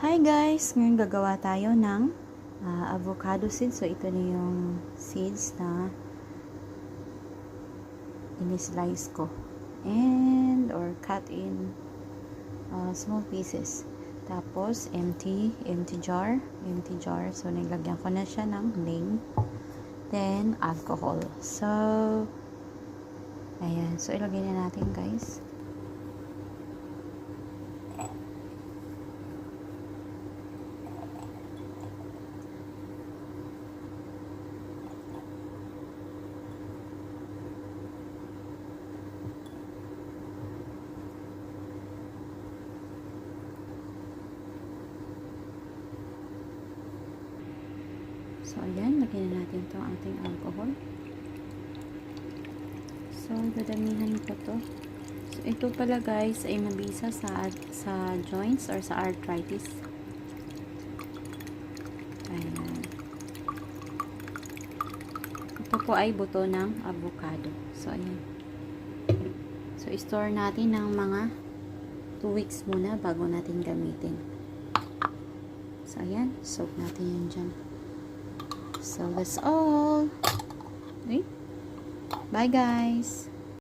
Hi guys! Ngayon gagawa tayo ng avocado seeds. So ito na yung seeds na in-slice ko. Or cut in small pieces. Tapos empty jar. So naglagyan ko na siya ng lime. Then alcohol. So ayan. So ilagay na natin guys. So, ayan, lagyan na natin to ang ating alcohol. So, dadamihan ko to. So, ito pala guys ay mabisa sa joints or sa arthritis. Ayan. Ito po ay buto ng avocado. So, ayan. So, store natin ng mga 2 weeks muna bago natin gamitin. So, ayan. Soak natin yan dyan. So, that's all. Okay. Bye, guys.